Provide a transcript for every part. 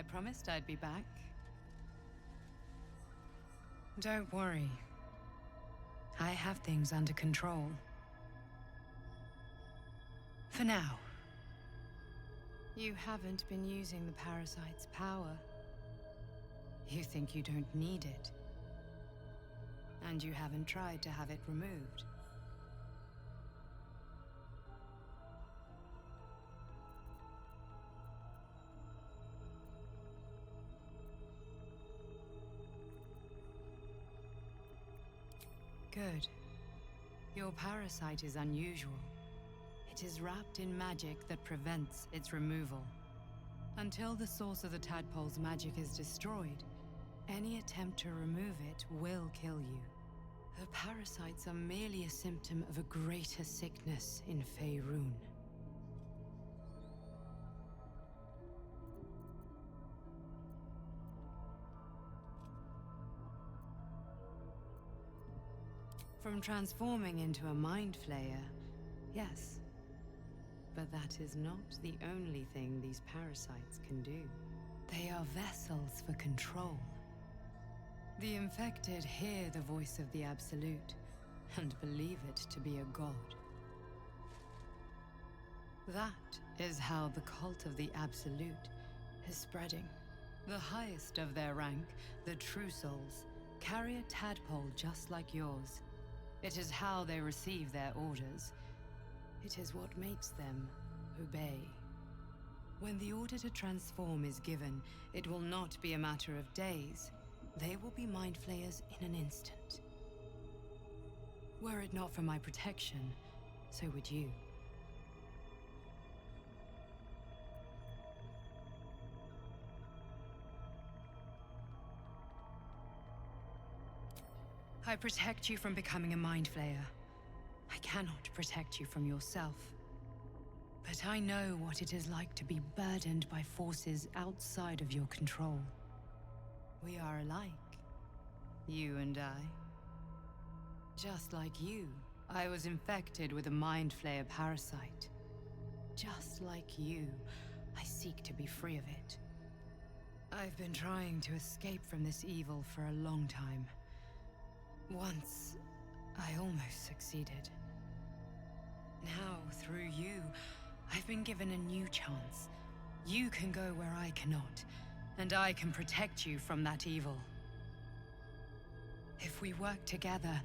I promised I'd be back. Don't worry. I have things under control. For now. You haven't been using the parasite's power. You think you don't need it. And you haven't tried to have it removed. Good. Your parasite is unusual. It is wrapped in magic that prevents its removal. Until the source of the tadpole's magic is destroyed, any attempt to remove it will kill you. The parasites are merely a symptom of a greater sickness in Faerun. From transforming into a mind flayer, yes. But that is not the only thing these parasites can do. They are vessels for control. The infected hear the voice of the Absolute, and believe it to be a god. That is how the cult of the Absolute is spreading. The highest of their rank, the True Souls, carry a tadpole just like yours. It is how they receive their orders. It is what makes them obey. When the order to transform is given, it will not be a matter of days. They will be mind flayers in an instant. Were it not for my protection, so would you. I protect you from becoming a mind flayer. I cannot protect you from yourself. But I know what it is like to be burdened by forces outside of your control. We are alike, you and I. Just like you, I was infected with a mind flayer parasite. Just like you, I seek to be free of it. I've been trying to escape from this evil for a long time. Once, I almost succeeded. Now, through you, I've been given a new chance. You can go where I cannot, and I can protect you from that evil. If we work together,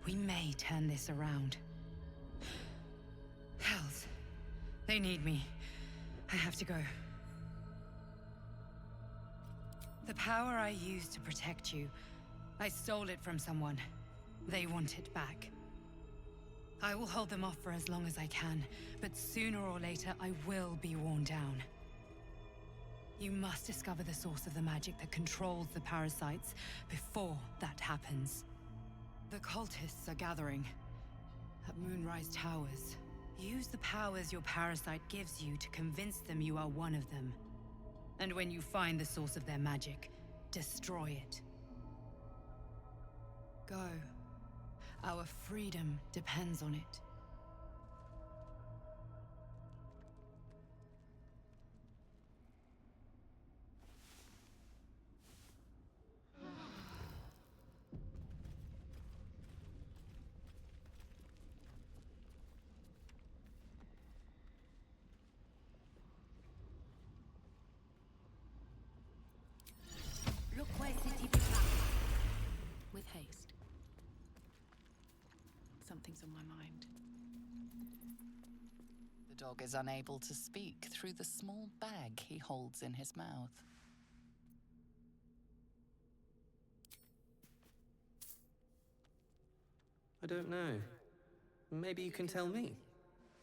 we may turn this around. Hells, they need me. I have to go. The power I used to protect you, I stole it from someone. They want it back. I will hold them off for as long as I can, but sooner or later I will be worn down. You must discover the source of the magic that controls the parasites before that happens. The cultists are gathering at Moonrise Towers. Use the powers your parasite gives you to convince them you are one of them. And when you find the source of their magic, destroy it. Go. Our freedom depends on it. Look where city be back. With haste. Something's on my mind. The dog is unable to speak through the small bag he holds in his mouth. I don't know. Maybe you can tell me.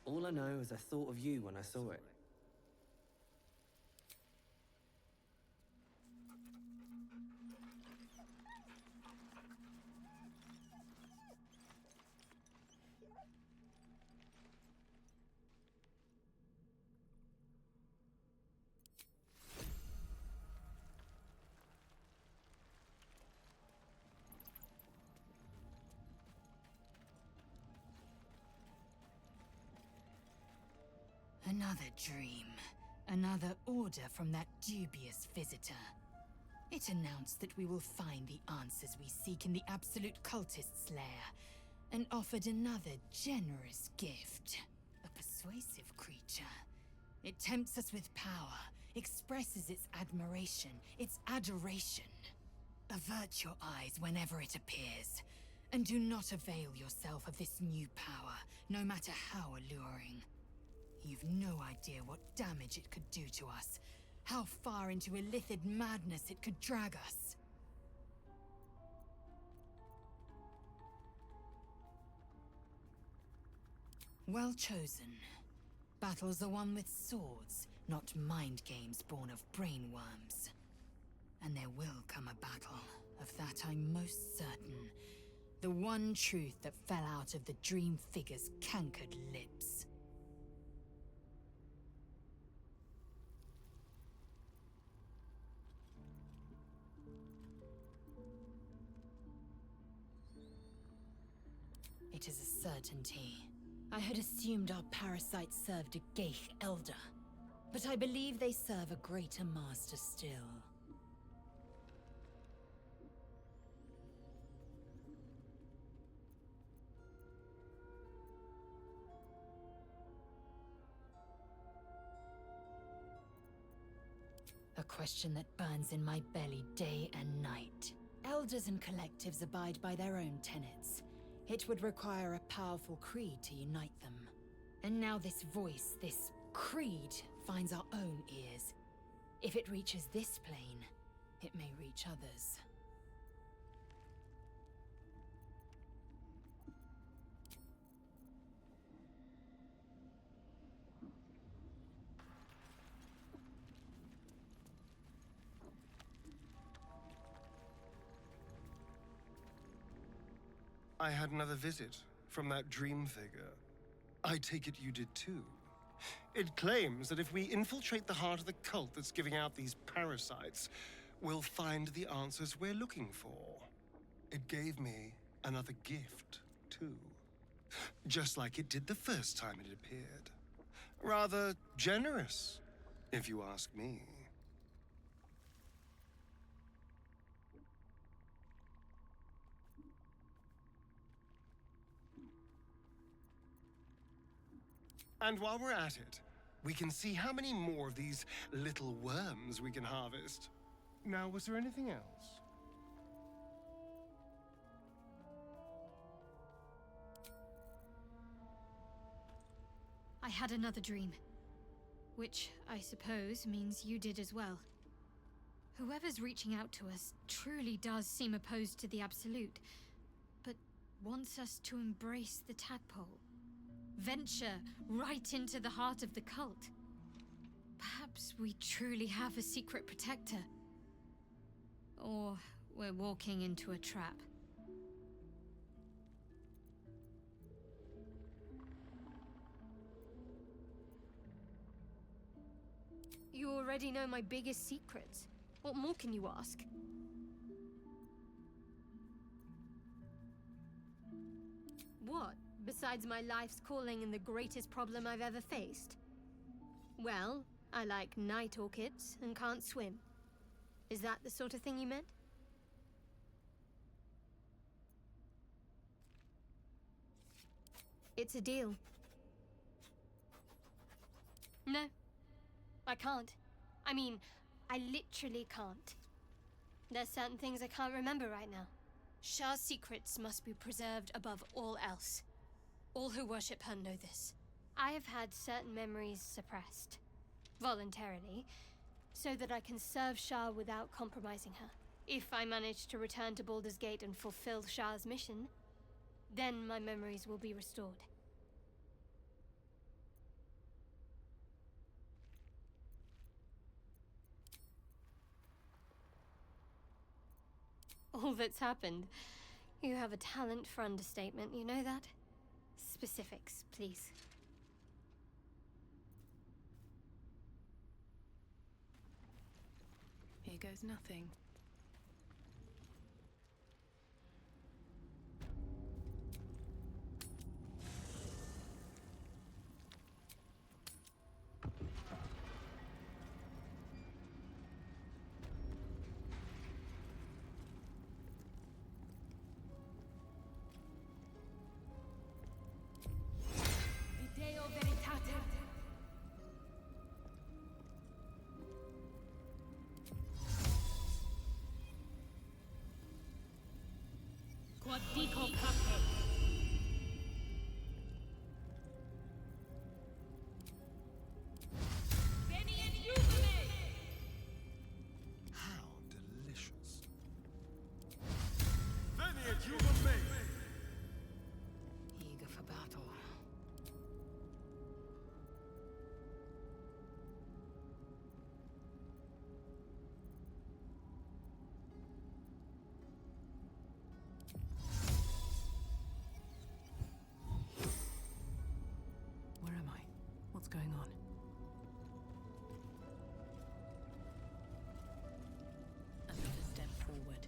All I know is I thought of you when I saw it. Another dream. Another order from that dubious visitor. It announced that we will find the answers we seek in the Absolute Cultist's lair, and offered another generous gift. A persuasive creature. It tempts us with power, expresses its admiration, its adoration. Avert your eyes whenever it appears, and do not avail yourself of this new power, no matter how alluring. You've no idea what damage it could do to us, how far into illithid madness it could drag us. Well chosen. Battles are won with swords, not mind games born of brainworms. And there will come a battle, of that I'm most certain. The one truth that fell out of the Dream Figure's cankered lips. It is a certainty. I had assumed our parasites served a Geich Elder, but I believe they serve a greater master still. A question that burns in my belly day and night. Elders and collectives abide by their own tenets. It would require a powerful creed to unite them. And now this voice, this creed, finds our own ears. If it reaches this plane, it may reach others. I had another visit from that dream figure. I take it you did too. It claims that if we infiltrate the heart of the cult that's giving out these parasites, we'll find the answers we're looking for. It gave me another gift, too. Just like it did the first time it appeared. Rather generous, if you ask me. And while we're at it, we can see how many more of these little worms we can harvest. Now, was there anything else? I had another dream. Which, I suppose, means you did as well. Whoever's reaching out to us truly does seem opposed to the Absolute, but wants us to embrace the tadpole. Venture right into the heart of the cult. Perhaps we truly have a secret protector. Or we're walking into a trap. You already know my biggest secrets. What more can you ask? What? Besides my life's calling and the greatest problem I've ever faced? Well, I like night orchids and can't swim. Is that the sort of thing you meant? It's a deal. No, I can't. I mean, I literally can't. There's certain things I can't remember right now. Shah's secrets must be preserved above all else. All who worship her know this. I have had certain memories suppressed, voluntarily, so that I can serve Shah without compromising her. If I manage to return to Baldur's Gate and fulfill Shah's mission, then my memories will be restored. All that's happened. You have a talent for understatement, you know that? Specifics, please. Here goes nothing. How delicious. Eager for battle. Where am I? What's going on? Another step forward.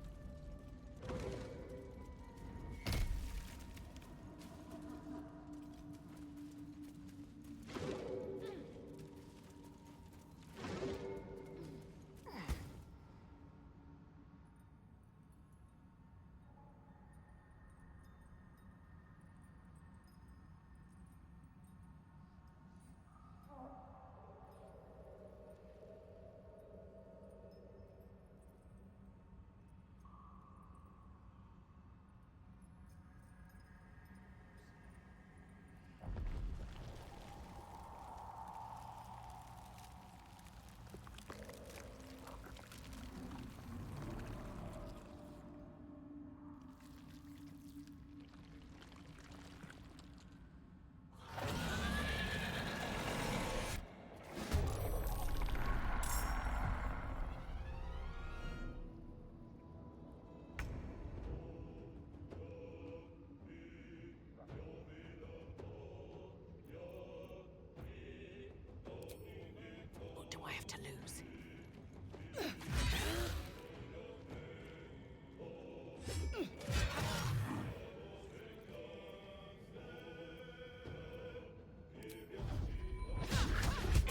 What do I have to lose?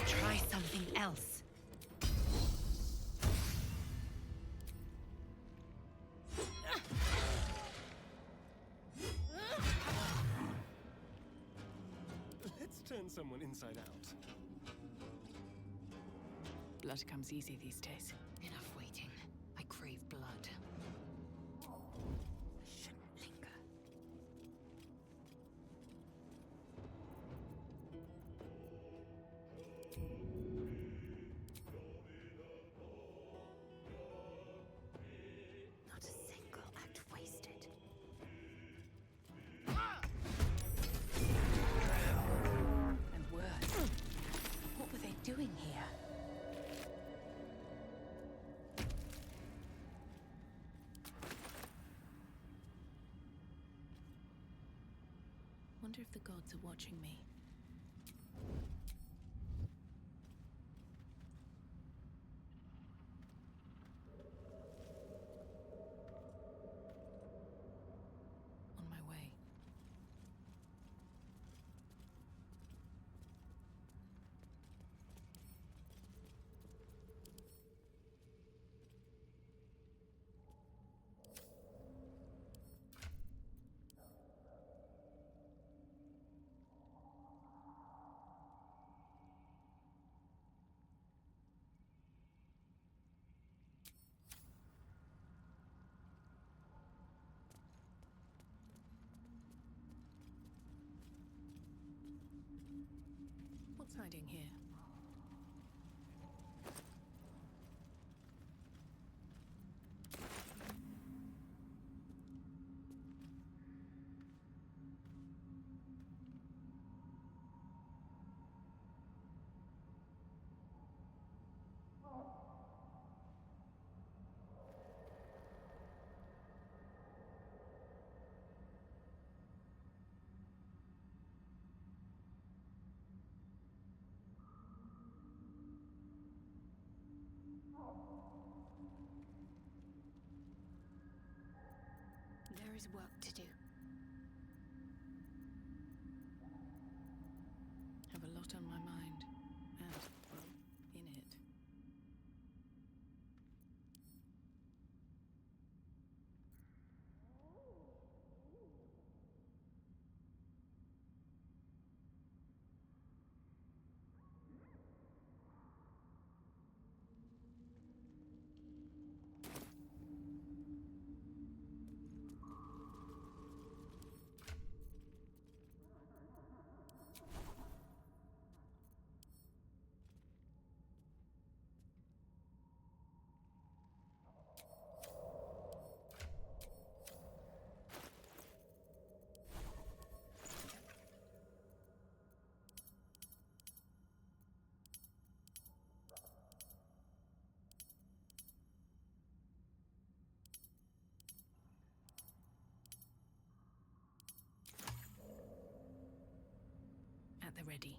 Try something else. Let's turn someone inside out. Blood comes easy these days. Enough waiting. I crave blood. Shouldn't linger. Not a single act wasted. And worse. What were they doing here? Wonder if the gods are watching me. On my way. What's hiding here? There is work to do. Have a lot on my mind. And, well, in it. at the ready.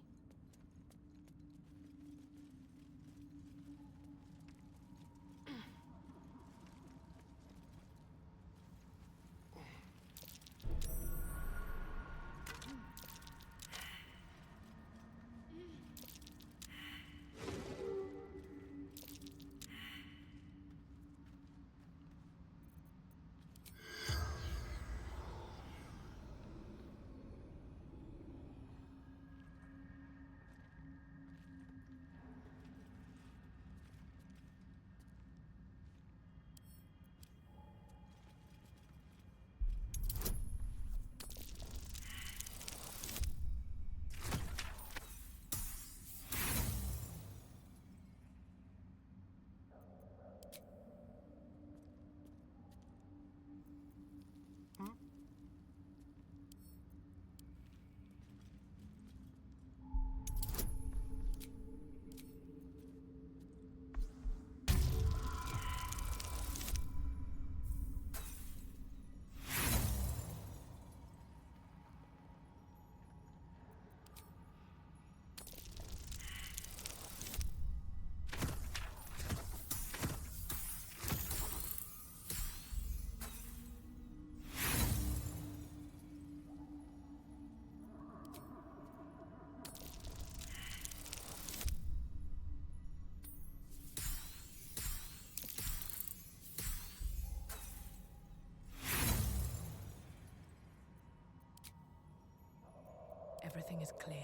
Everything is clear.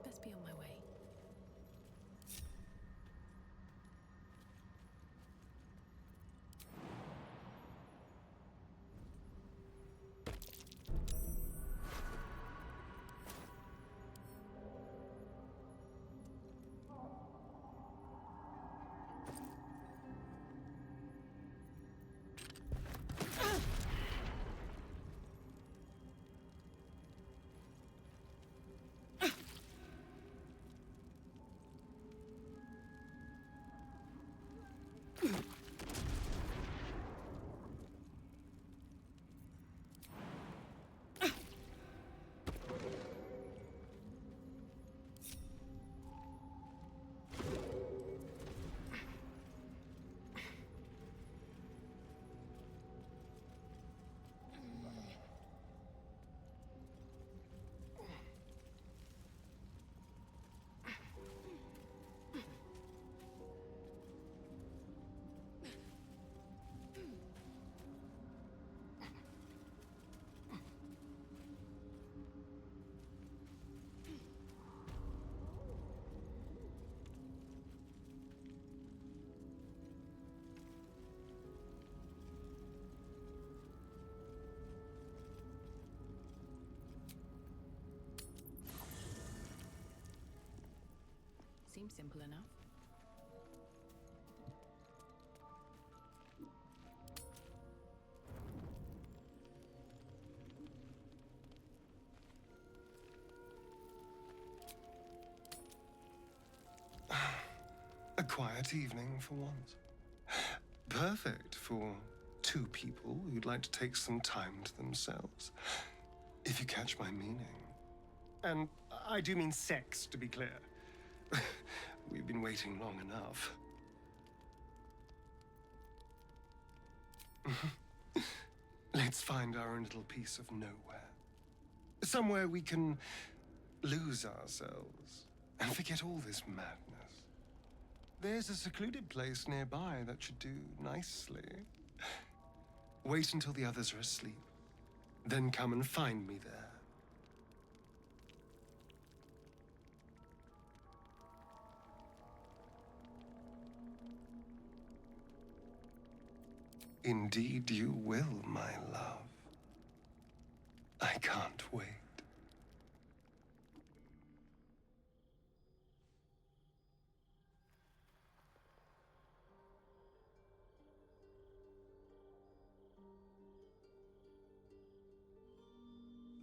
Best be on my way. Seems simple enough. A quiet evening for once. Perfect for two people who'd like to take some time to themselves. If you catch my meaning. And I do mean sex, to be clear. We've been waiting long enough. Let's find our own little piece of nowhere. Somewhere we can lose ourselves and forget all this madness. There's a secluded place nearby that should do nicely. Wait until the others are asleep, then come and find me there. Indeed you will, my love. I can't wait.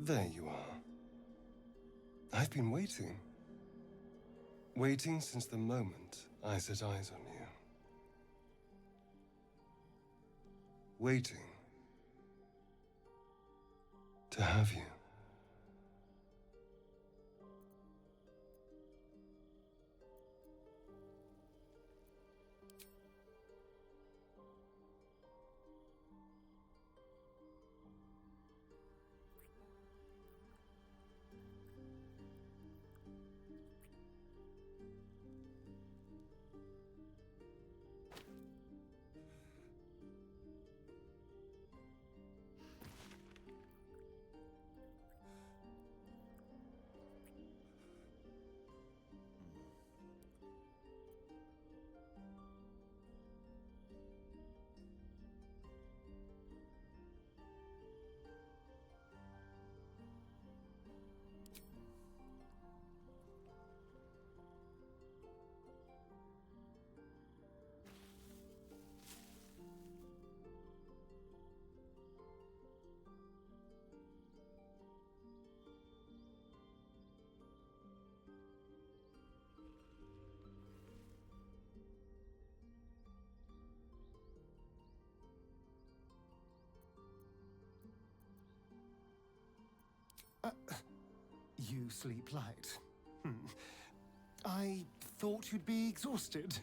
There you are. I've been waiting. Waiting since the moment I set eyes on you. Waiting to have you. You sleep light. I thought you'd be exhausted.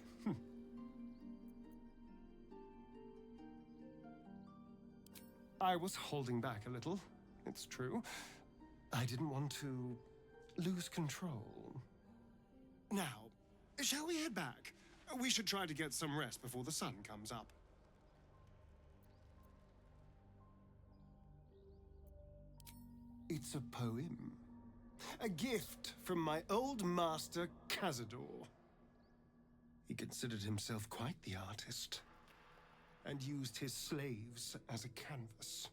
I was holding back a little, it's true. I didn't want to lose control. Now, shall we head back? We should try to get some rest before the sun comes up. It's a poem. A gift from my old master, Cazador. He considered himself quite the artist, and used his slaves as a canvas.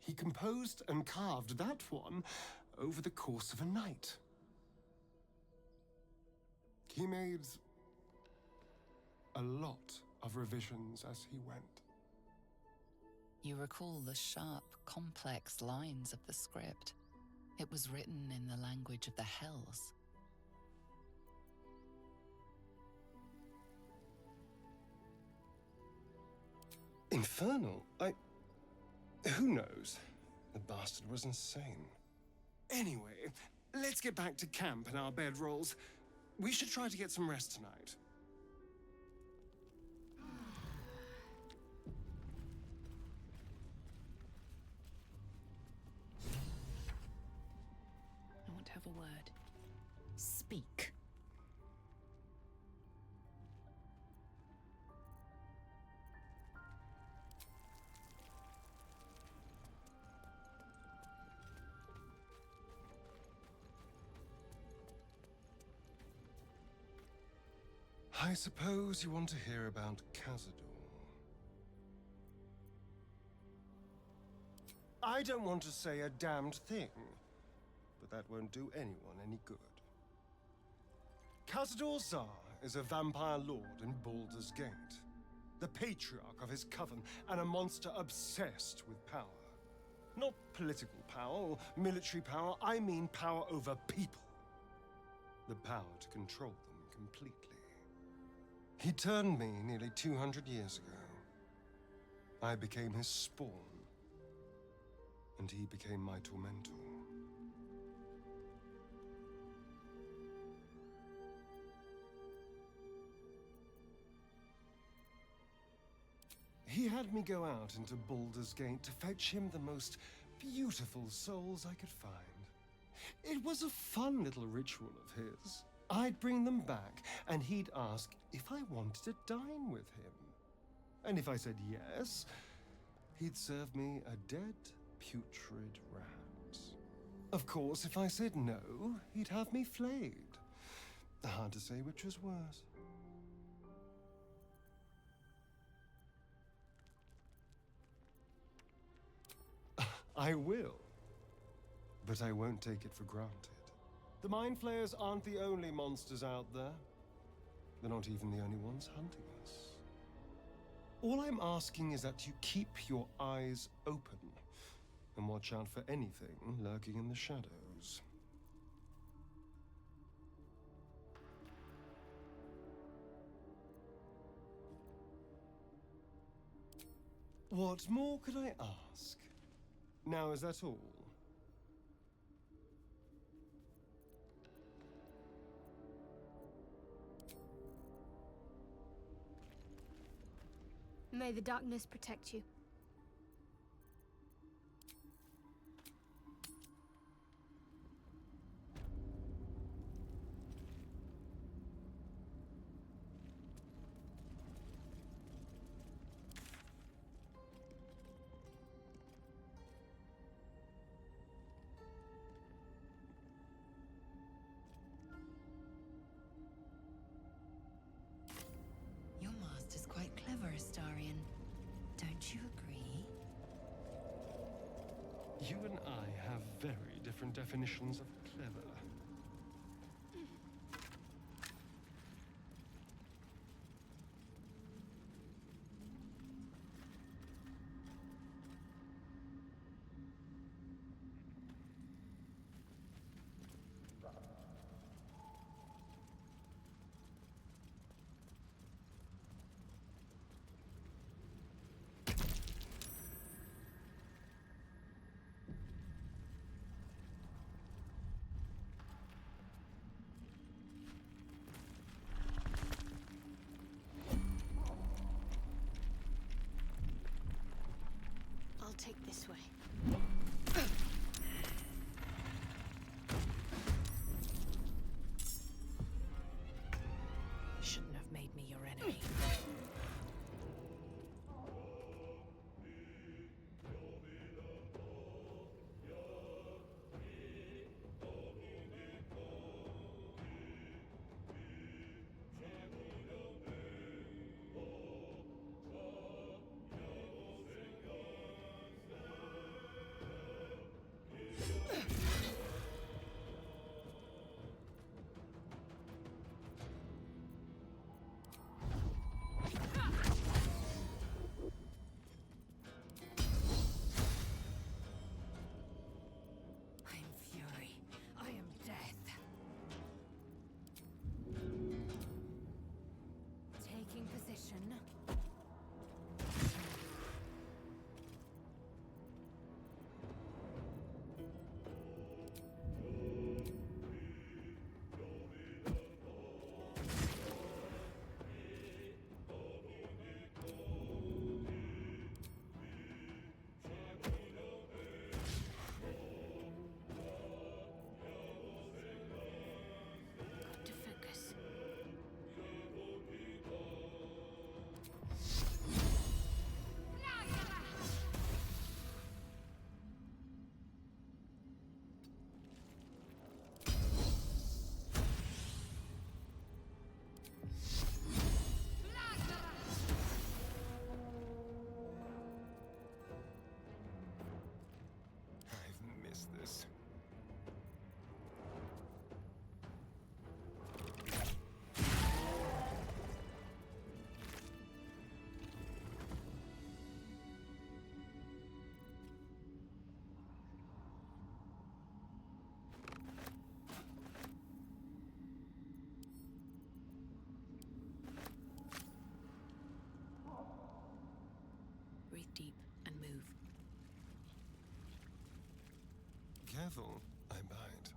He composed and carved that one over the course of a night. He made a lot of revisions as he went. You recall the sharp, complex lines of the script. It was written in the language of the Hells. Infernal? Who knows? The bastard was insane. Anyway, let's get back to camp and our bedrolls. We should try to get some rest tonight. I want to have a word. Speak. I suppose you want to hear about Cazador. I don't want to say a damned thing, but that won't do anyone any good. Cazador Zar is a vampire lord in Baldur's Gate, the patriarch of his coven, and a monster obsessed with power. Not political power or military power, I mean power over people. The power to control them completely. He turned me nearly 200 years ago. I became his spawn, and he became my tormentor. He had me go out into Baldur's Gate to fetch him the most beautiful souls I could find. It was a fun little ritual of his. I'd bring them back, and he'd ask if I wanted to dine with him. And if I said yes, he'd serve me a dead, putrid rat. Of course, if I said no, he'd have me flayed. Hard to say which was worse. I will, but I won't take it for granted. The Mind Flayers aren't the only monsters out there. They're not even the only ones hunting us. All I'm asking is that you keep your eyes open and watch out for anything lurking in the shadows. What more could I ask? Now, is that all? May the darkness protect you. Your master's quite clever, Astarion. Don't you agree? You and I have very different definitions of clever. arrival, I bite.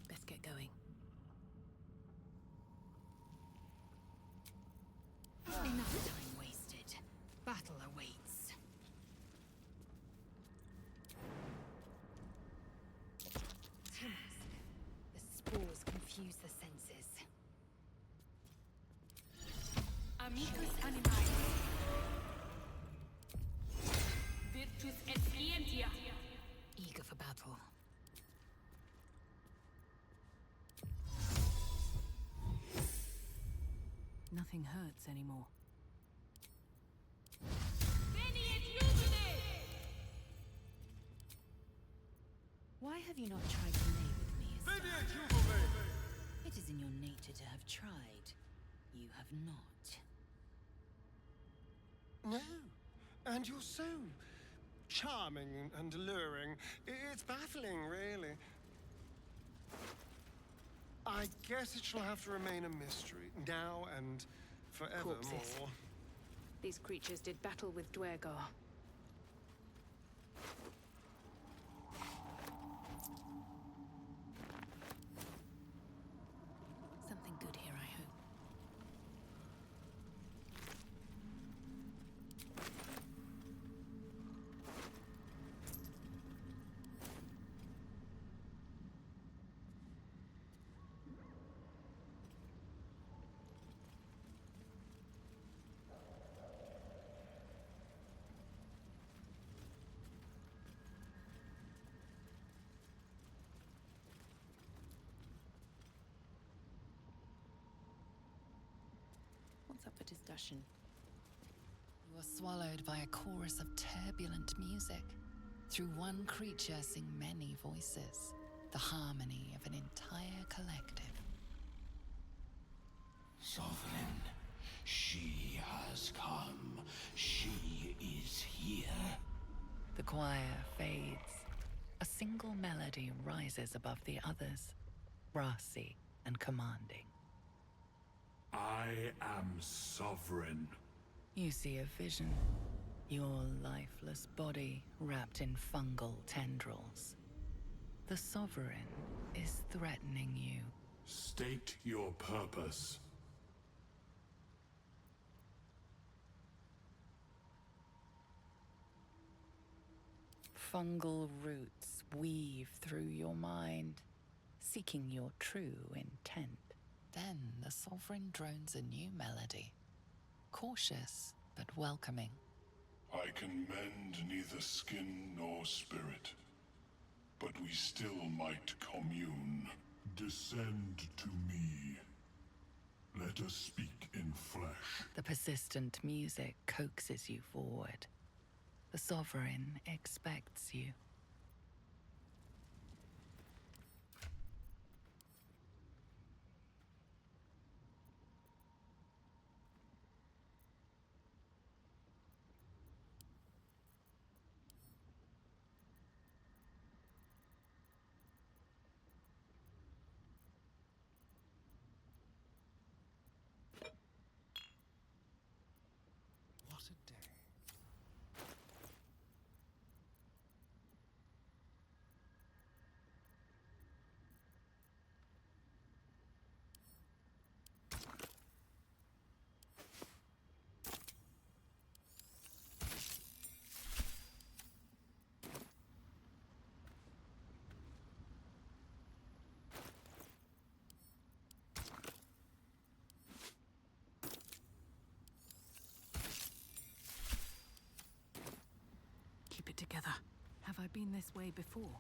Let's get going. Enough time wasted. Battle awaits. Timorous. The spores confuse the senses. Amicus animae. Virtus et scientia. Eager for battle. Nothing hurts anymore. Why have you not tried to lay with me, Astarion? It is in your nature to have tried. You have not. No, and you're so charming and alluring. It's baffling, really. I guess it shall have to remain a mystery, now and forevermore. Corpses. These creatures did battle with Dwergar. Something good here, I hope. What's up for discussion? You are swallowed by a chorus of turbulent music. Through one creature sing many voices, the harmony of an entire collective. Sovereign, she has come. She is here. The choir fades. A single melody rises above the others, brassy and commanding. I am sovereign. You see a vision. Your lifeless body wrapped in fungal tendrils. The Sovereign is threatening you. State your purpose. Fungal roots weave through your mind, seeking your true intent. Then the Sovereign drones a new melody. Cautious, but welcoming. I can mend neither skin nor spirit, but we still might commune. Descend to me. Let us speak in flesh. The persistent music coaxes you forward. The Sovereign expects you. What a day. Keep it together. Have I been this way before?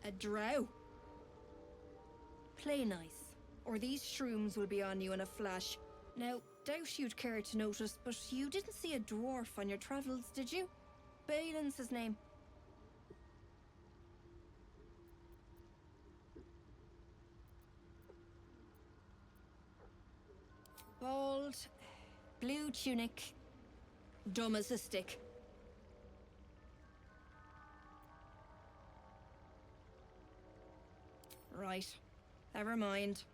A drow. Play nice, or these shrooms will be on you in a flash. Now, doubt you'd care to notice, but you didn't see a dwarf on your travels, did you? Balin's his name. Bald, blue tunic, dumb as a stick. Right, never mind.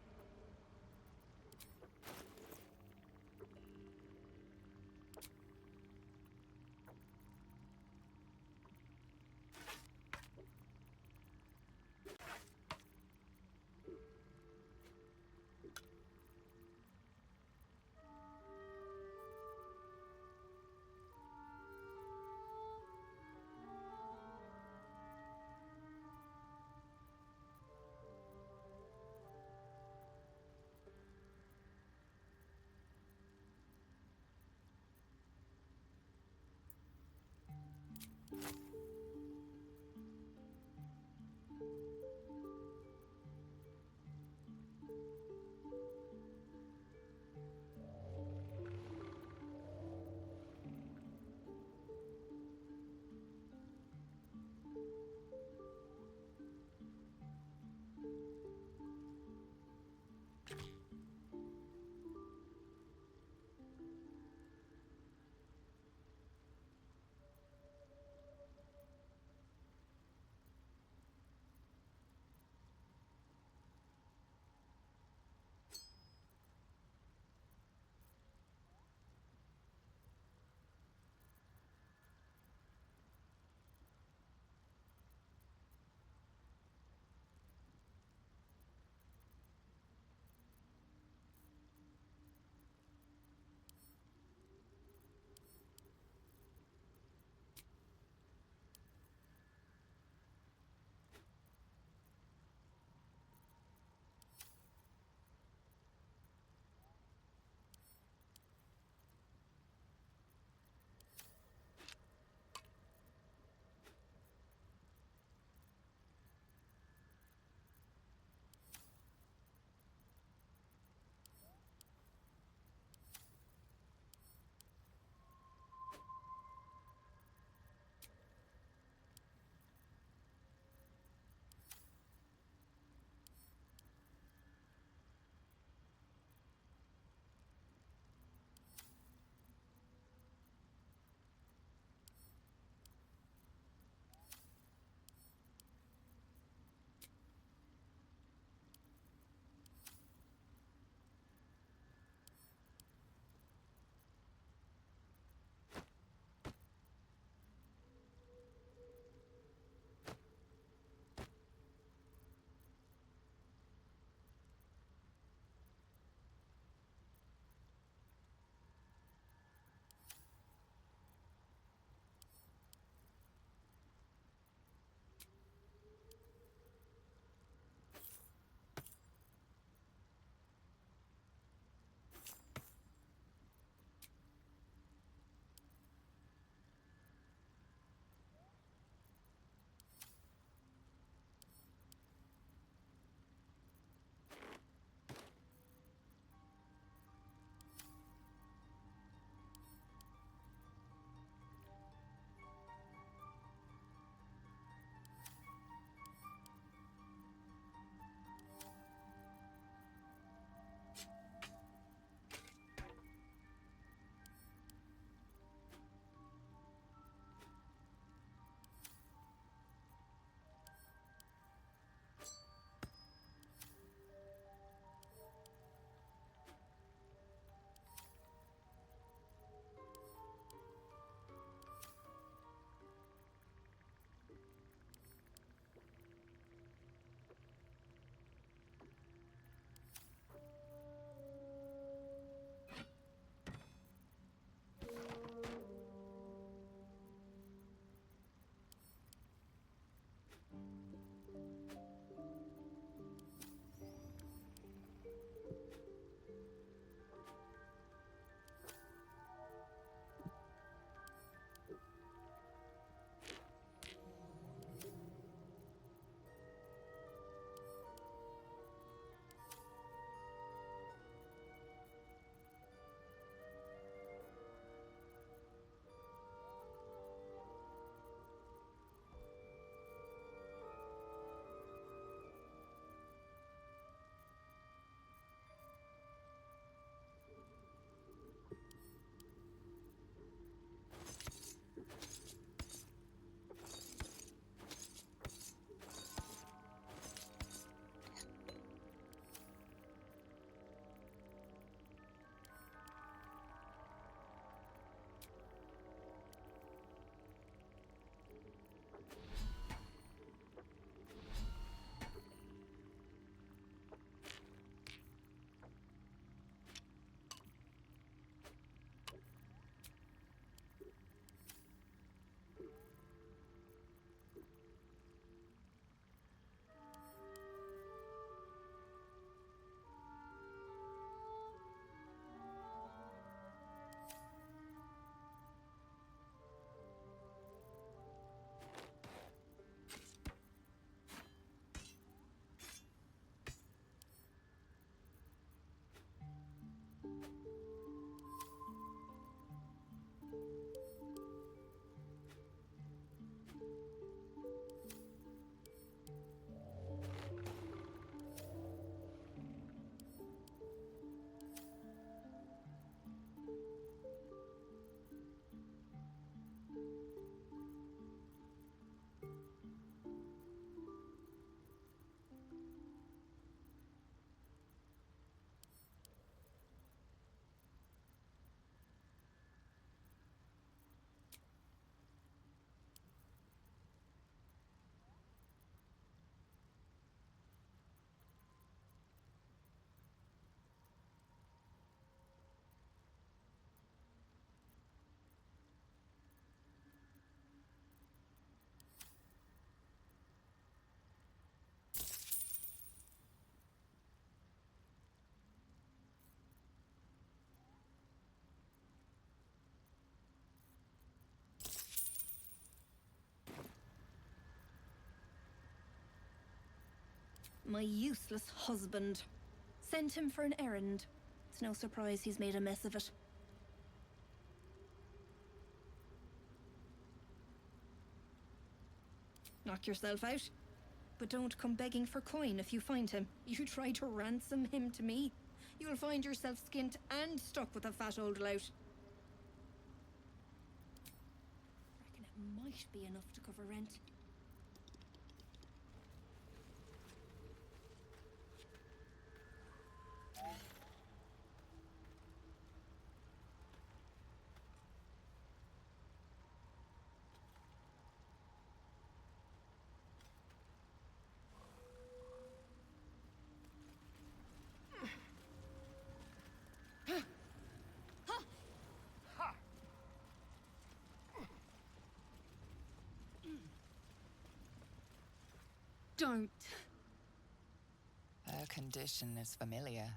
My useless husband. Sent him for an errand. It's no surprise he's made a mess of it. Knock yourself out. But don't come begging for coin if you find him. You try to ransom him to me, you'll find yourself skint and stuck with a fat old lout. Reckon it might be enough to cover rent. Don't. Her condition is familiar.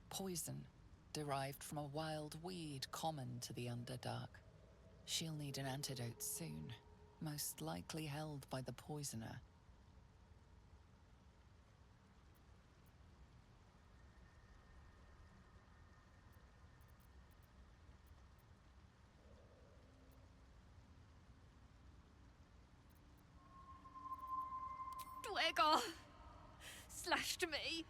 Poison, derived from a wild weed common to the Underdark. She'll need an antidote soon, most likely held by the poisoner. Dwegar slashed me.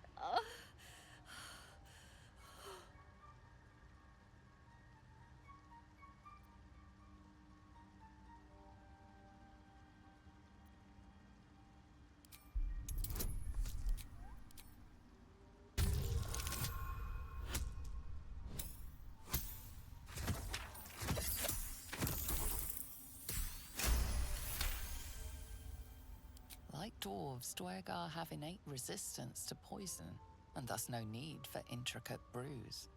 Like dwarves, Dwegar have innate resistance to poison, and thus no need for intricate brews.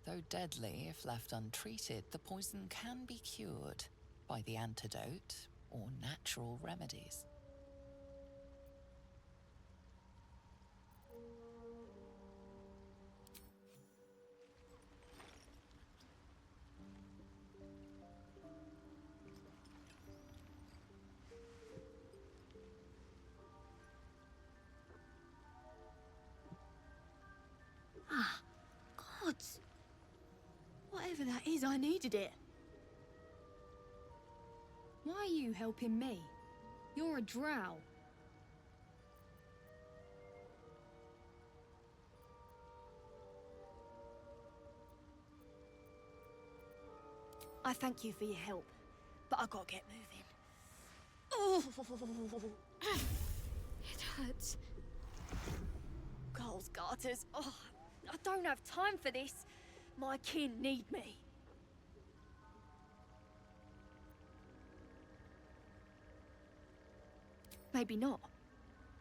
Though deadly if left untreated, the poison can be cured by the antidote or natural remedies. God. Whatever that is, I needed it. Why are you helping me? You're a drow. I thank you for your help, but I gotta get moving. Oh, It hurts. Girls' garters. Oh, I don't have time for this. My kin need me. Maybe not,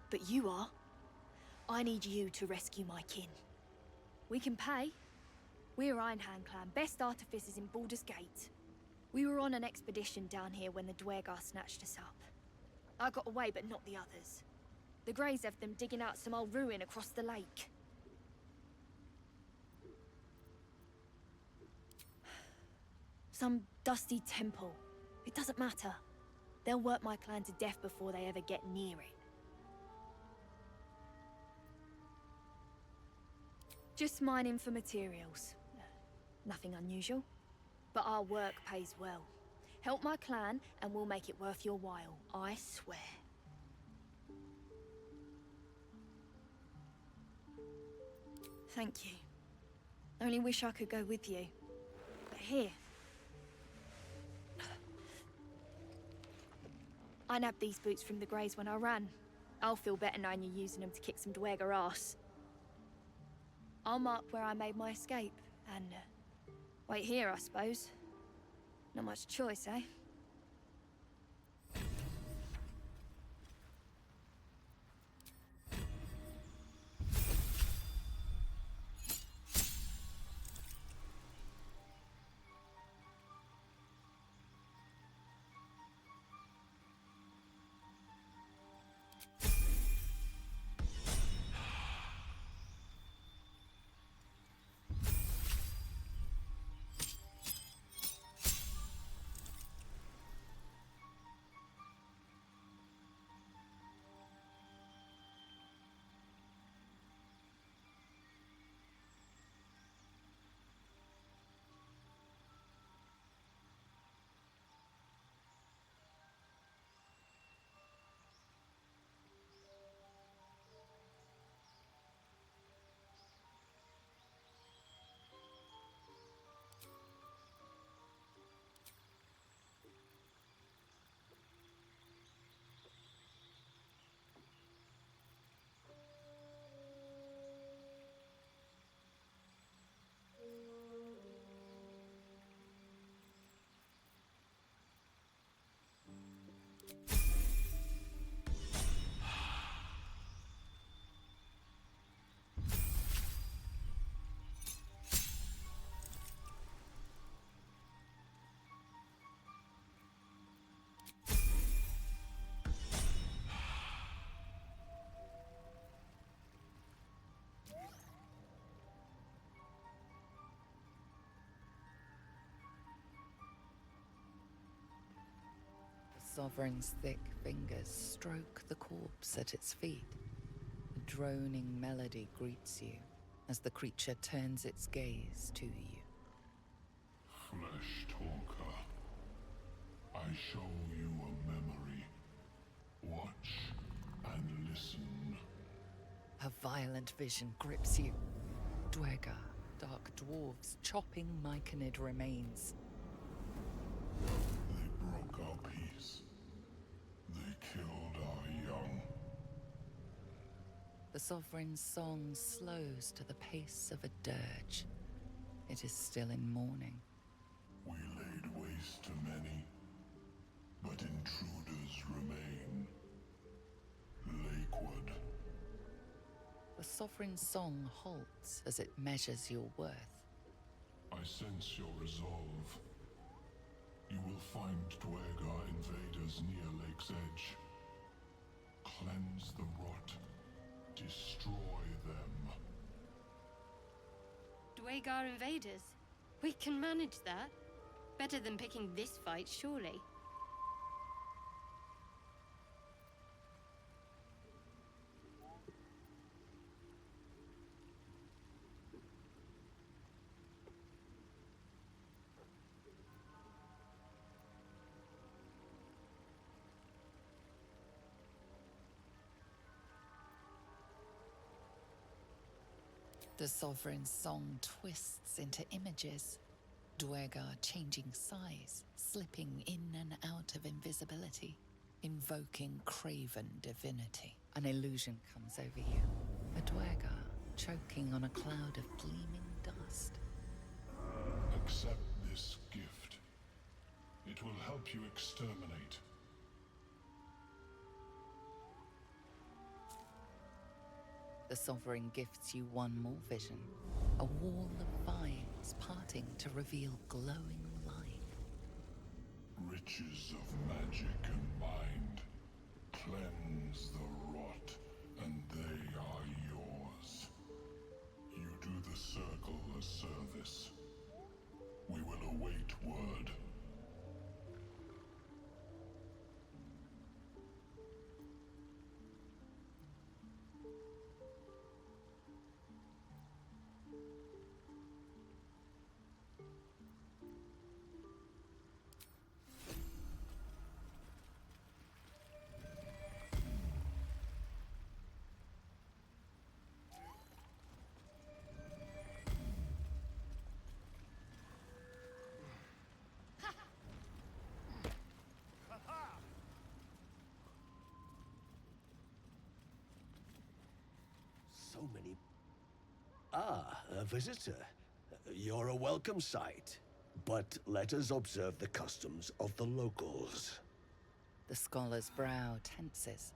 but you are. I need you to rescue my kin. We can pay. We're Ironhand Clan, best artificers in Baldur's Gate. We were on an expedition down here when the Dwegar snatched us up. I got away, but not the others. The Greys have them digging out some old ruin across the lake. Some dusty temple. It doesn't matter. They'll work my clan to death before they ever get near it. Just mining for materials. Nothing unusual. But our work pays well. Help my clan and we'll make it worth your while, I swear. Thank you. Only wish I could go with you. But here. I nabbed these boots from the Greys when I ran. I'll feel better knowing you're using them to kick some Dwegar ass. I'll mark where I made my escape, and wait here, I suppose. Not much choice, eh? Sovereign's thick fingers stroke the corpse at its feet. A droning melody greets you as the creature turns its gaze to you. Flesh talker, I show you a memory. Watch and listen. A violent vision grips you. Dwergar, dark dwarves chopping Myconid remains. They broke our peace. They killed our young. The Sovereign's song slows to the pace of a dirge. It is still in mourning. We laid waste to many, but intruders remain. Lakewood. The Sovereign's song halts as it measures your worth. I sense your resolve. You will find Dwergar invaders near Lake's edge. Cleanse the rot. Destroy them. Dwergar invaders? We can manage that. Better than picking this fight, surely. The Sovereign's song twists into images. Dwergar changing size, slipping in and out of invisibility, invoking craven divinity. An illusion comes over you. A Dwergar choking on a cloud of gleaming dust. Accept this gift. It will help you exterminate. The Sovereign gifts you one more vision. A wall of vines parting to reveal glowing light. Riches of magic and mind. Cleanse the rot, and they are yours. You do the Circle a service. We will await word. So many... Ah, a visitor. You're a welcome sight. But let us observe the customs of the locals. The scholar's brow tenses.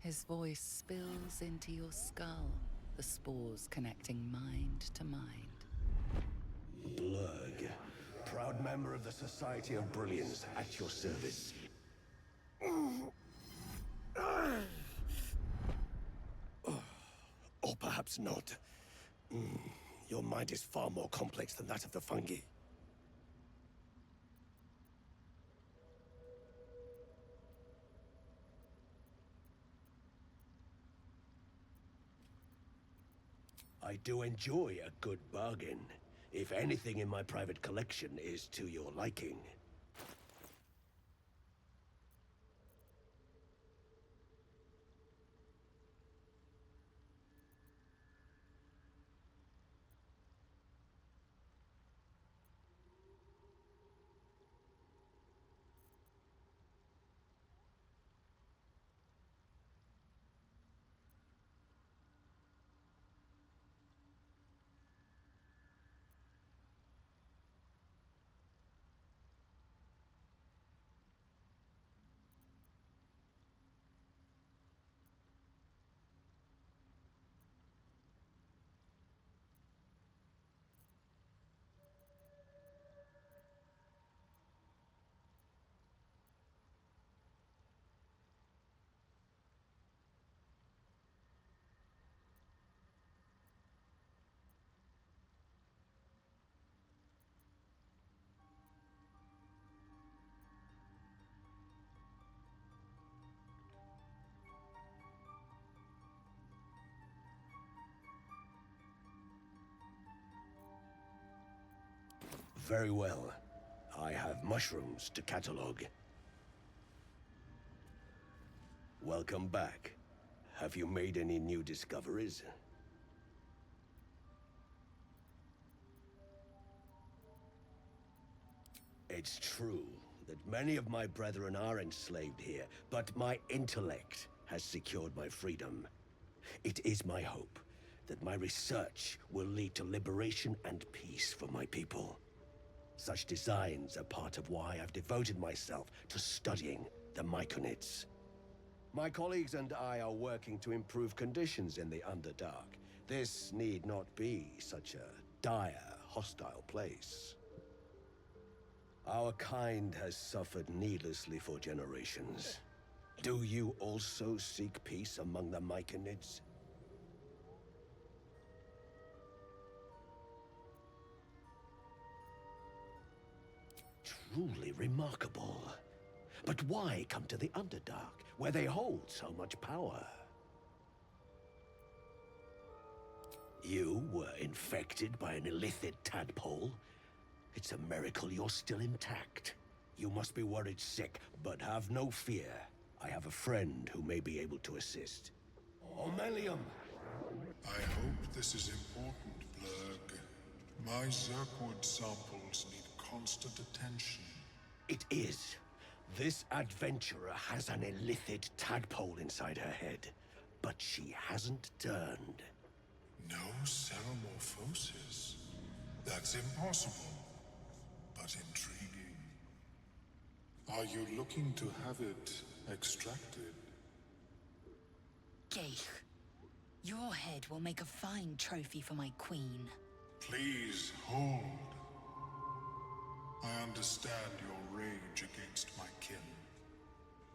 His voice spills into your skull, the spores connecting mind to mind. Blurg, proud member of the Society of Brilliance, at your service. Or perhaps not. Your mind is far more complex than that of the fungi. I do enjoy a good bargain, if anything in my private collection is to your liking. Very well. I have mushrooms to catalog. Welcome back. Have you made any new discoveries? It's true that many of my brethren are enslaved here, but my intellect has secured my freedom. It is my hope that my research will lead to liberation and peace for my people. Such designs are part of why I've devoted myself to studying the Myconids. My colleagues and I are working to improve conditions in the Underdark. This need not be such a dire, hostile place. Our kind has suffered needlessly for generations. Do you also seek peace among the Myconids? Truly remarkable. But why come to the Underdark, where they hold so much power? You were infected by an illithid tadpole? It's a miracle you're still intact. You must be worried sick, but have no fear. I have a friend who may be able to assist. Omelium! I hope this is important, Blurg. My Zerkwood samples need constant attention. It is. This adventurer has an illithid tadpole inside her head, but she hasn't turned. No ceremorphosis? That's impossible, but intriguing. Are you looking to have it extracted? Geich, your head will make a fine trophy for my queen. Please, hold. I understand your rage against my kin.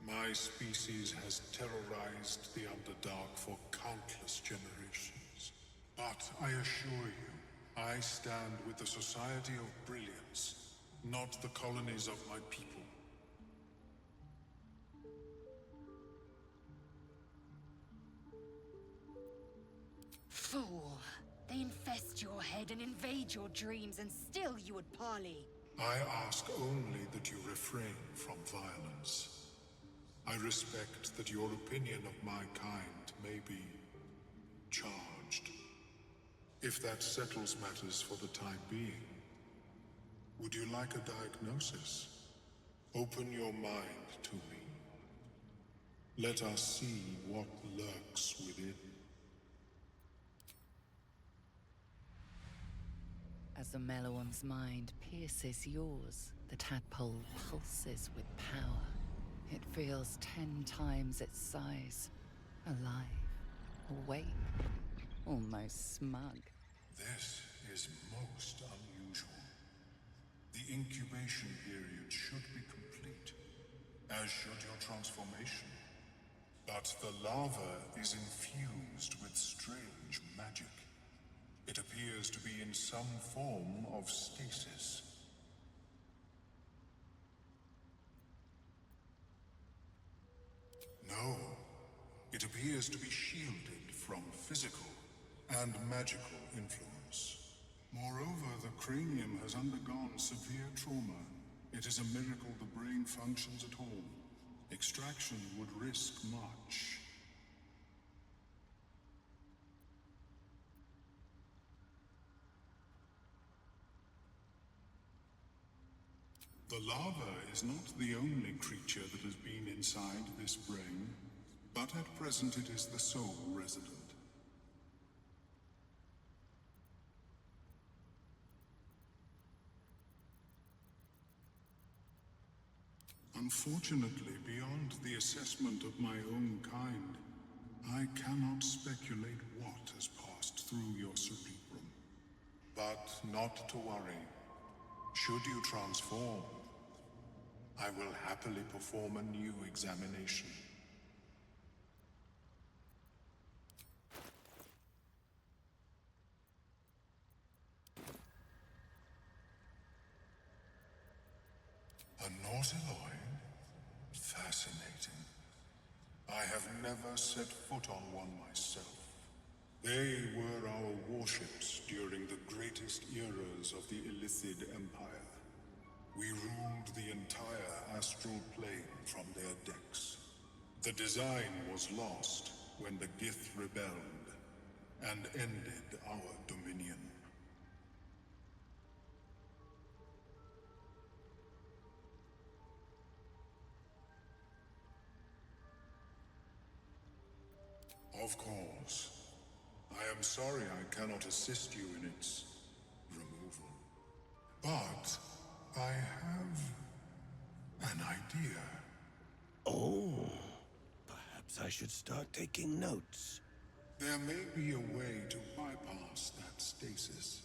My species has terrorized the Underdark for countless generations. But I assure you, I stand with the Society of Brilliance, not the colonies of my people. Fool! They infest your head and invade your dreams, and still you would parley. I ask only that you refrain from violence. I respect that your opinion of my kind may be charged. If that settles matters for the time being, would you like a diagnosis? Open your mind to me. Let us see what lurks within. As the Mellowam's mind pierces yours, the tadpole pulses with power. It feels 10 times its size. Alive, awake, almost smug. This is most unusual. The incubation period should be complete, as should your transformation. But the larva is infused with strange magic. It appears to be in some form of stasis. No, it appears to be shielded from physical and magical influence. Moreover, the cranium has undergone severe trauma. It is a miracle the brain functions at all. Extraction would risk much. The larva is not the only creature that has been inside this brain, but at present it is the sole resident. Unfortunately, beyond the assessment of my own kind, I cannot speculate what has passed through your cerebrum. But not to worry. Should you transform, I will happily perform a new examination. A Nautiloid? Fascinating. I have never set foot on one myself. They were our warships during the greatest eras of the Illithid Empire. We ruled the entire astral plane from their decks. The design was lost when the Gith rebelled and ended our dominion. Of course. I am sorry I cannot assist you in its removal. But I have an idea. Oh, perhaps I should start taking notes. There may be a way to bypass that stasis.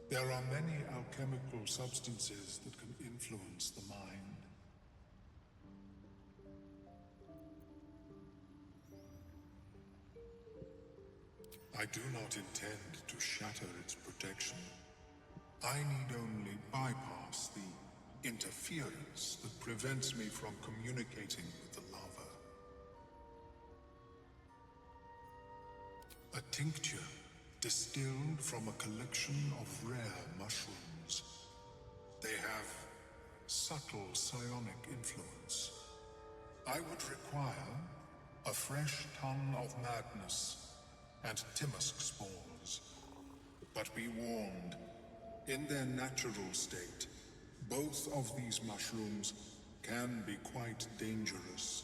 There are many alchemical substances that can influence the mind. I do not intend to shatter its protection. I need only bypass the interference that prevents me from communicating with the lava. A tincture distilled from a collection of rare mushrooms. They have subtle psionic influence. I would require a fresh ton of madness and Timosk spores. But be warned, in their natural state, both of these mushrooms can be quite dangerous.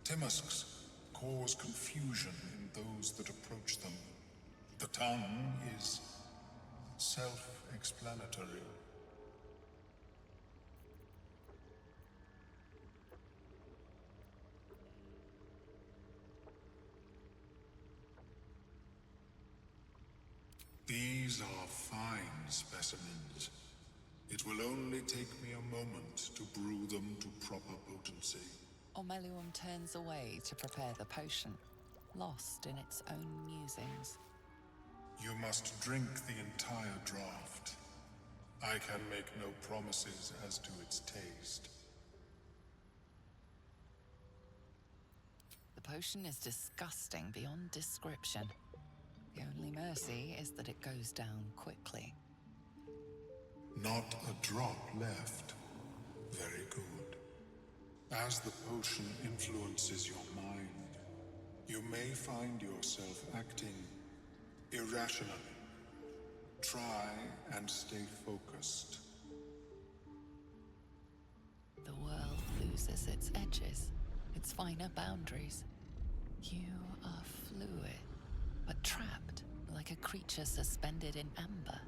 Timosks cause confusion in those that approach them. The tongue is self-explanatory. These are fine specimens. It will only take me a moment to brew them to proper potency. Ormelium turns away to prepare the potion, lost in its own musings. You must drink the entire draft. I can make no promises as to its taste. The potion is disgusting beyond description. The only mercy is that it goes down quickly. Not a drop left. Very good. As the potion influences your mind, you may find yourself acting irrationally. Try and stay focused. The world loses its edges, its finer boundaries. You are fluid, but trapped like a creature suspended in amber.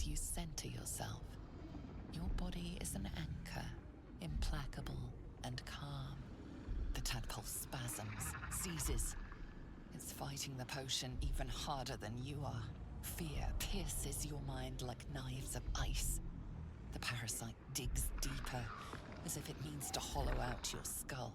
You center yourself. Your body is an anchor, implacable and calm. The tadpole spasms, seizes. It's fighting the potion even harder than you are. Fear pierces your mind like knives of ice. The parasite digs deeper, as if it means to hollow out your skull.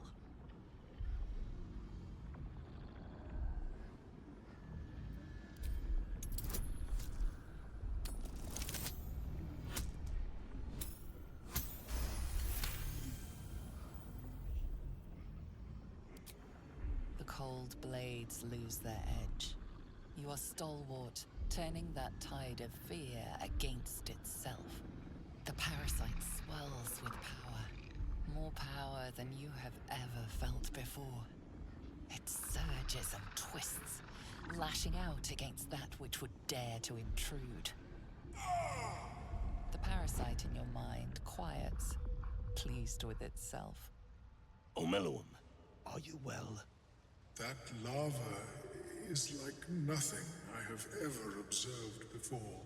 Cold blades lose their edge. You are stalwart, turning that tide of fear against itself. The parasite swells with power. More power than you have ever felt before. It surges and twists, lashing out against that which would dare to intrude. The parasite in your mind quiets, pleased with itself. Ormelium, are you well? That lava is like nothing I have ever observed before.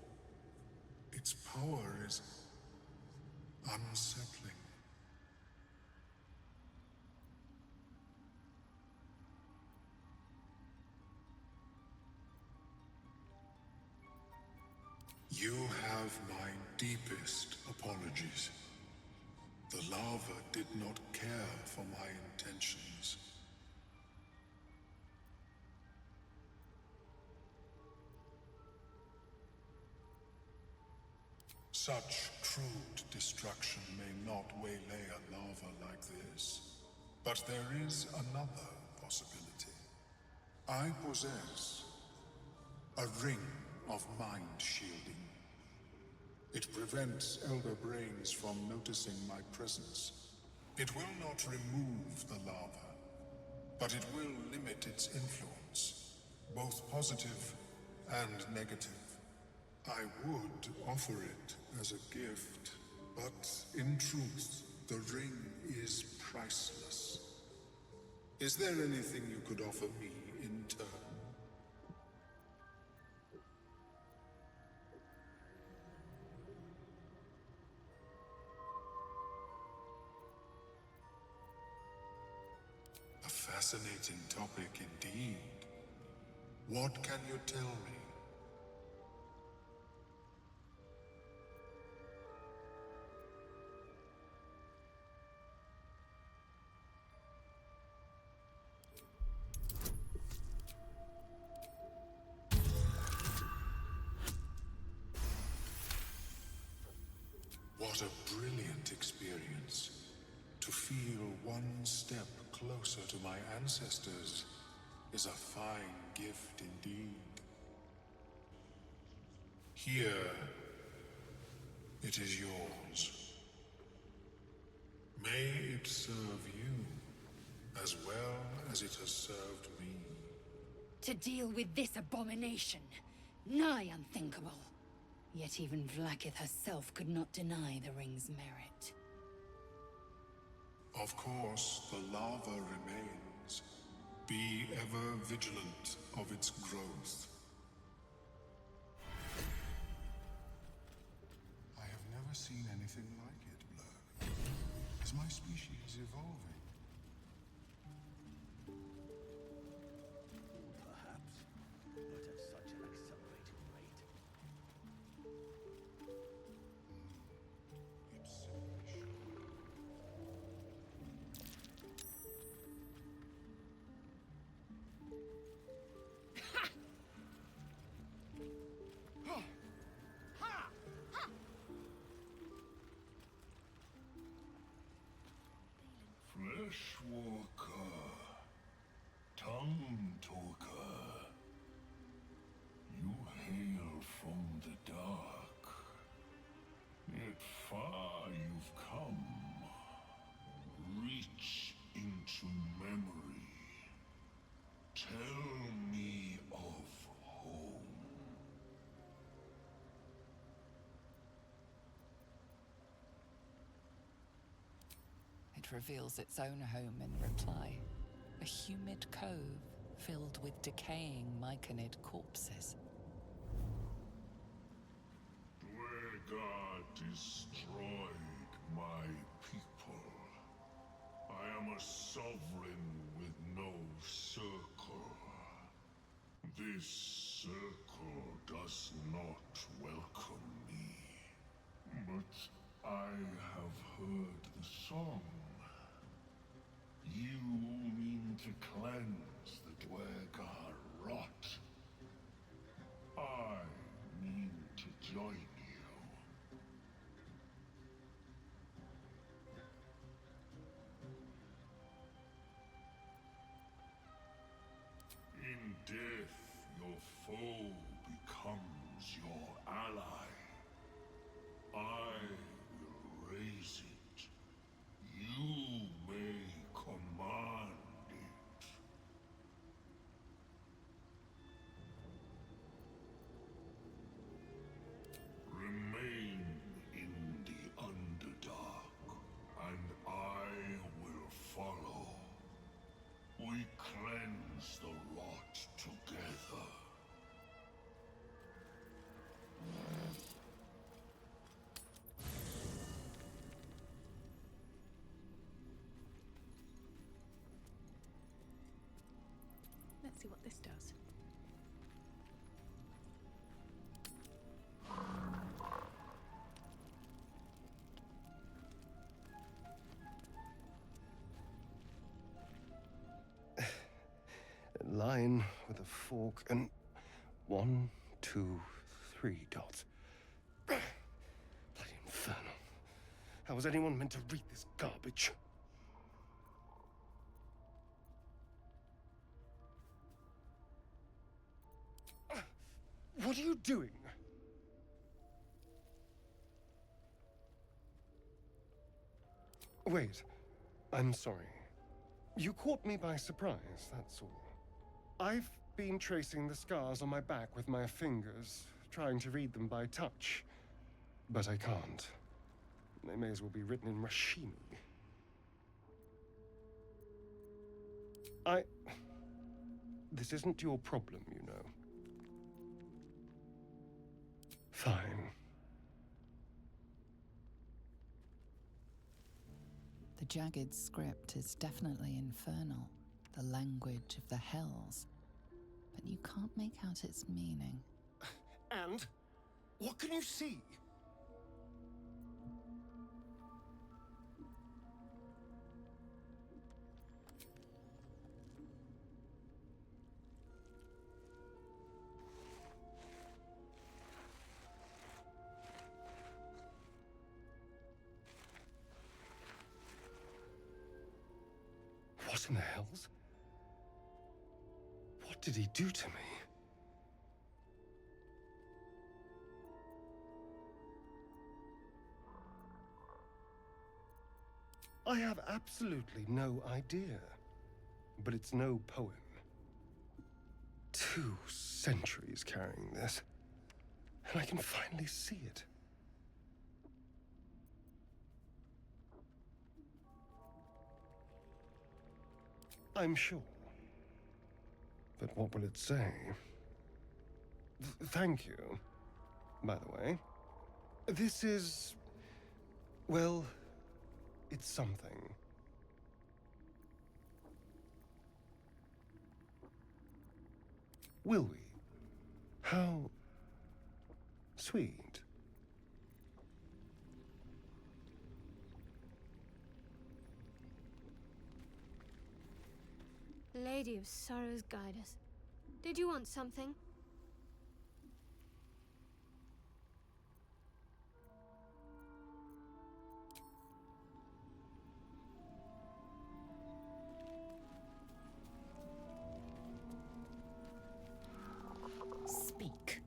Its power is unsettling. You have my deepest apologies. The lava did not care for my intentions. Such crude destruction may not waylay a lava like this. But there is another possibility. I possess a ring of mind shielding. It prevents Elder Brains from noticing my presence. It will not remove the lava, but it will limit its influence, both positive and negative. I would offer it as a gift, but in truth, the ring is priceless. Is there anything you could offer me in turn? A fascinating topic indeed. What can you tell me? What a brilliant experience. To feel one step closer to my ancestors is a fine gift indeed. Here, it is yours. May it serve you as well as it has served me. To deal with this abomination, nigh unthinkable. Yet even Vlaakith herself could not deny the ring's merit. Of course, the lava remains. Be ever vigilant of its growth. I have never seen anything like it, Blur. Is my species evolving? Perhaps, but at such an accelerated rate. It's simply sure. Fleshwalker, tongue talker, you hail from the dark. Yet far you've come. Reach into memory. Tell me of home. It reveals its own home in reply. A humid cove filled with decaying Myconid corpses. Dwegar destroyed my people. I am a sovereign with no circle. This circle does not welcome me. But I have heard the song. You mean to cleanse the Dwegar rot. I mean to join you. In death, your foe becomes your ally. I will raise it. You may command it. Remain in the Underdark, and I will follow. We cleanse the rot together. Let's see what this does. fork, and 1, 2, 3 dots. Bloody infernal. How was anyone meant to read this garbage? What are you doing? Wait, I'm sorry. You caught me by surprise, that's all. I've been tracing the scars on my back with my fingers, trying to read them by touch. But I can't. They may as well be written in Rashimi. This isn't your problem, you know. Fine. The jagged script is definitely infernal, the language of the hells, but you can't make out its meaning. And? What can you see? What in the hells? What did he do to me? I have absolutely no idea. But it's no poem. 2 centuries carrying this. And I can finally see it. I'm sure. But what will it say? Thank you, by the way. This is... well, it's something. Will we? How... sweet. Lady of Sorrows, guide us. Did you want something? Speak.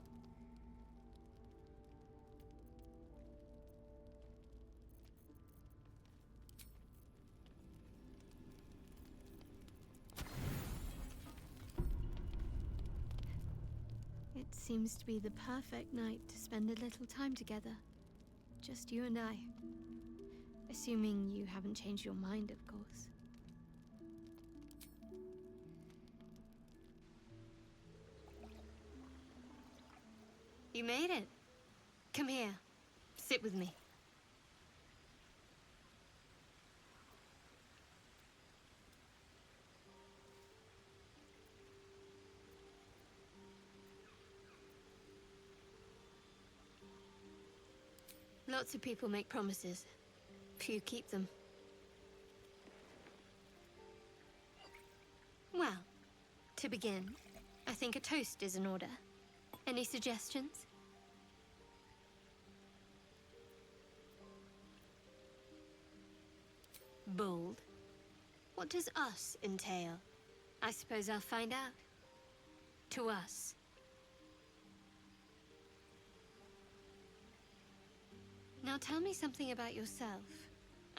It seems to be the perfect night to spend a little time together. Just you and I. Assuming you haven't changed your mind, of course. You made it. Come here. Sit with me. Lots of people make promises. Few keep them. Well, to begin, I think a toast is in order. Any suggestions? Bold. What does us entail? I suppose I'll find out. To us. Now tell me something about yourself.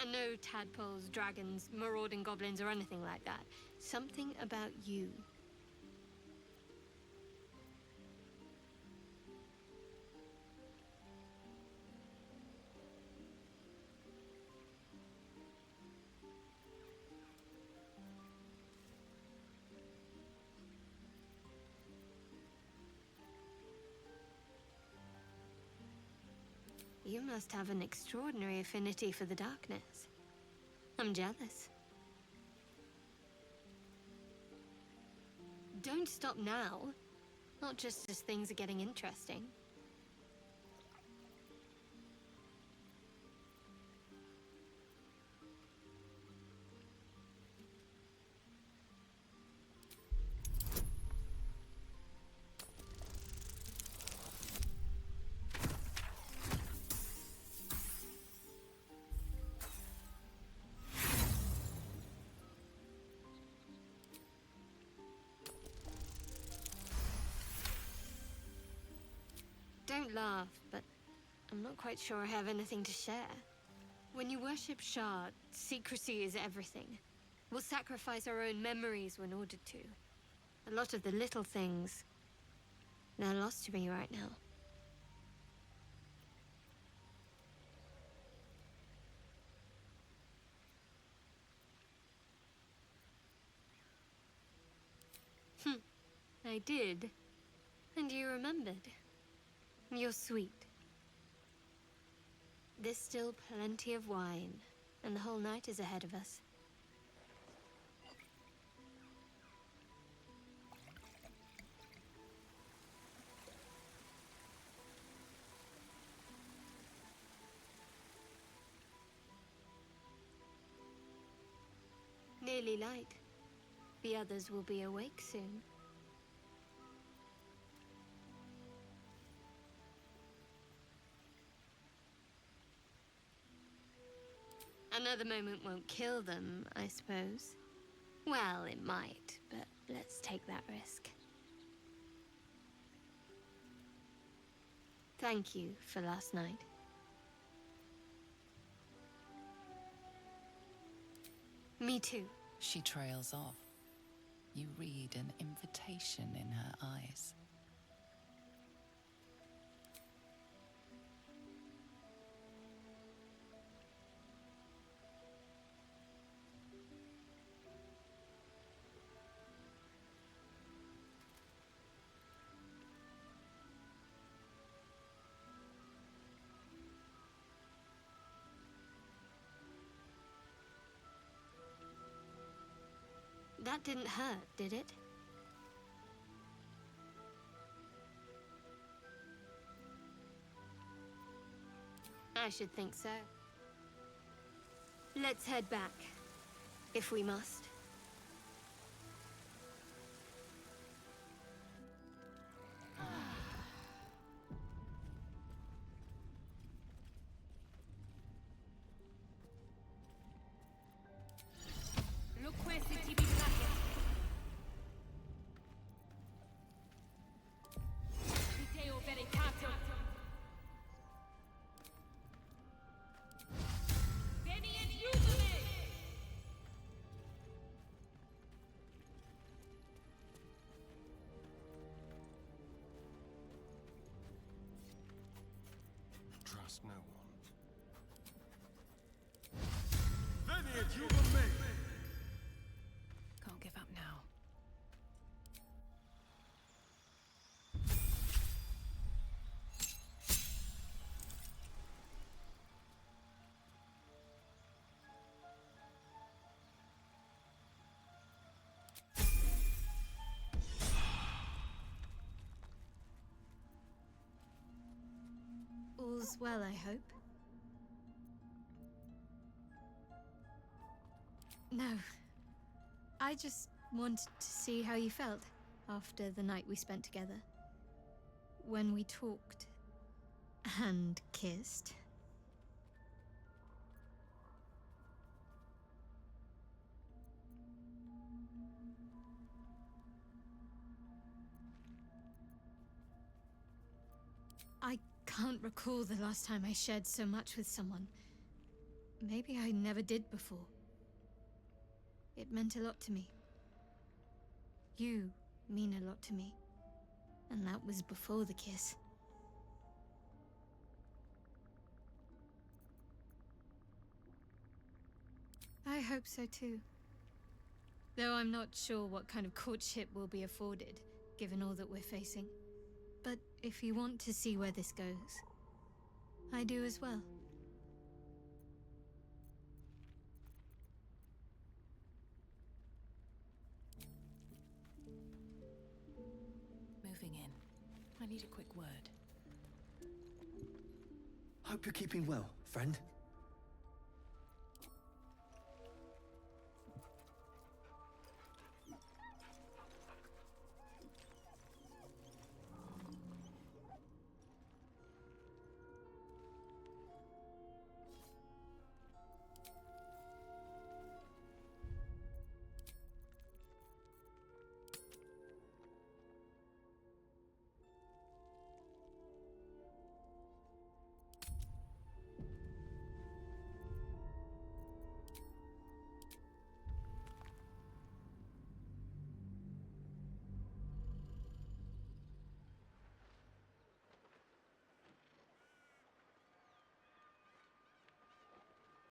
And no tadpoles, dragons, marauding goblins, or anything like that. Something about you. You must have an extraordinary affinity for the darkness. I'm jealous. Don't stop now. Not just as things are getting interesting. Don't laugh, but I'm not quite sure I have anything to share. When you worship Shah, secrecy is everything. We'll sacrifice our own memories when ordered to. A lot of the little things, they're lost to me right now. I did. And you remembered. You're sweet. There's still plenty of wine, and the whole night is ahead of us. Nearly light. The others will be awake soon. Another moment won't kill them, I suppose. Well, it might, but let's take that risk. Thank you for last night. Me too. She trails off. You read an invitation in her eyes. That didn't hurt, did it? I should think so. Let's head back, if we must. Trust no one. Can't give up now. All's well, I hope. No. I just wanted to see how you felt after the night we spent together. When we talked and kissed. I can't recall the last time I shared so much with someone. Maybe I never did before. It meant a lot to me. You mean a lot to me. And that was before the kiss. I hope so too. Though I'm not sure what kind of courtship will be afforded, given all that we're facing. But if you want to see where this goes, I do as well. Moving in. I need a quick word. Hope you're keeping well, friend.